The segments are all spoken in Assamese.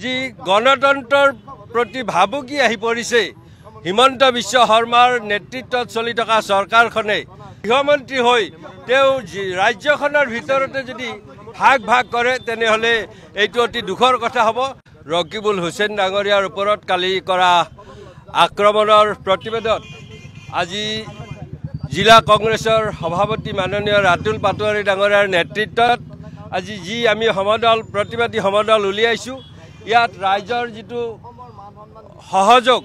যি গণতন্ত্ৰৰ প্ৰতি ভাবুকি আহি পৰিছে হিমন্ত বিশ্ব শৰ্মাৰ নেতৃত্বত চলি থকা চৰকাৰখনে গৃহমন্ত্ৰী হৈ তেওঁ ৰাজ্যখনৰ ভিতৰতে যদি ভাগ ভাগ কৰে তেনেহলে এইটো অতি দুখৰ কথা হ'ব। ৰকিবুল হুছেইন ডাঙৰীয়াৰ ওপৰত কালি কৰা আক্ৰমণৰ প্ৰতিবেদন আজি জিলা কংগ্ৰেছৰ সভাপতি মাননীয় ৰাতুল পাটোৱাৰী ডাঙৰীয়াৰ নেতৃত্বত আজি যি আমি সমদল প্ৰতিবাদী সমদল উলিয়াইছো ইয়াত ৰাইজৰ যিটো সহযোগ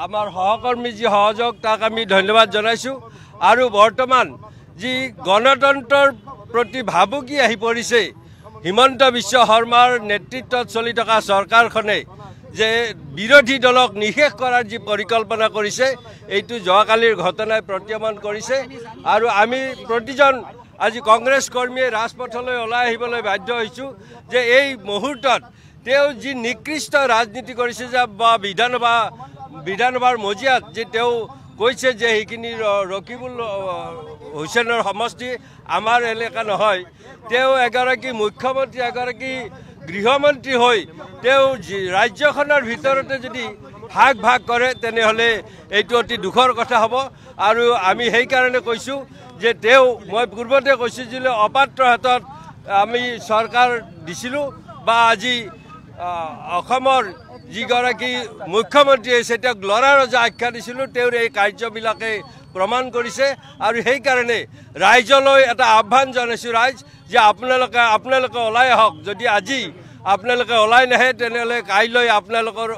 আমাৰ সহকৰ্মী যি সহযোগ তাক আমি ধন্যবাদ জনাইছো আৰু বৰ্তমান যি গণতন্ত্ৰৰ প্ৰতি ভাবুকি আহি পৰিছে হিমন্ত বিশ্ব শৰ্মাৰ নেতৃত্বত চলি থকা চৰকাৰখনে যে বিৰোধী দলক নিষেধ কৰাৰ যি পৰিকল্পনা কৰিছে এইটো যোৱাকালিৰ ঘটনাই প্ৰতীয়মান কৰিছে আৰু আমি প্ৰতিজন আজি কংগ্ৰেছ কৰ্মীয়ে ৰাজপথলৈ ওলাই আহিবলৈ বাধ্য হৈছো যে এই মুহূৰ্তত তেওঁ যি নিকৃষ্ট ৰাজনীতি কৰিছে যে বা বিধানসভাৰ মজিয়াত যে তেওঁ কৈছে যে সেইখিনি ৰকিবুল হুছেইনৰ সমষ্টি আমাৰ এলেকা নহয় তেওঁ এগৰাকী মুখ্যমন্ত্ৰী এগৰাকী গৃহমন্ত্ৰী হৈ তেওঁ ৰাজ্যখনৰ ভিতৰতে যদি ভাগ ভাগ কৰে তেনেহলে এইটো অতি দুখৰ কথা হ'ব আৰু আমি সেইকাৰণে কৈছো যে তেওঁ মই পূৰ্বতে কৈছো যে অপাত্ৰ হাতত আমি চৰকাৰ দিছিলো বা আজি অসমৰ যিগৰাকী মুখ্যমন্ত্ৰী হৈছে তেওঁক লৰা ৰজা আখ্যা দিছিলোঁ তেওঁৰ এই কাৰ্যবিলাকে প্ৰমাণ কৰিছে আৰু সেইকাৰণে ৰাইজলৈ এটা আহ্বান জনাইছোঁ ৰাইজ যে আপোনালোকে ওলাই আহক যদি আজি আপোনালোকে ওলাই নাহে তেনেহ'লে কাইলৈ আপোনালোকৰ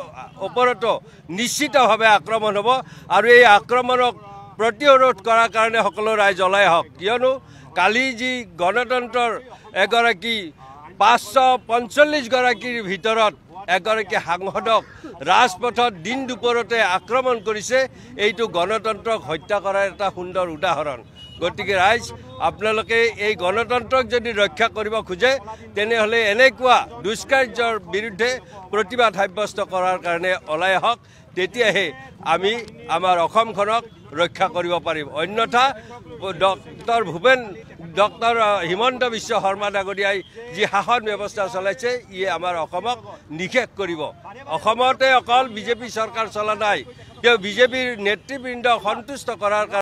ওপৰতো নিশ্চিতভাৱে আক্ৰমণ হ'ব আৰু এই আক্ৰমণক প্ৰতিৰোধ কৰাৰ কাৰণে সকলো ৰাইজ ওলাই আহক কিয়নো কালি যি গণতন্ত্ৰৰ এগৰাকী 545 গৰাকীৰ ভিতৰত এগৰাকী সাংসদক ৰাজপথত দিন দুপৰতে আক্ৰমণ কৰিছে এইটো গণতন্ত্ৰক হত্যা কৰাৰ এটা সুন্দৰ উদাহৰণ। গতিকে ৰাইজ আপোনালোকে এই গণতন্ত্ৰক যদি ৰক্ষা কৰিব খোজে তেনেহ'লে এনেকুৱা দুষ্কাৰ্যৰ বিৰুদ্ধে প্ৰতিবাদ সাব্যস্ত কৰাৰ কাৰণে ওলাই আহক তেতিয়াহে আমি আমাৰ অসমখনক ৰক্ষা কৰিব পাৰিম। অন্যথা ডক্টৰ হিমন্ত বিশ্ব শৰ্মা ডাঙৰীয়াই যি শাসন ব্যৱস্থা চলাইছে ইয়ে আমাৰ অসমক নিষেধ কৰিব। অসমতে অকল বিজেপি চৰকাৰ চলা নাই তেওঁ বিজেপিৰ নেতৃবৃন্দক সন্তুষ্ট কৰাৰ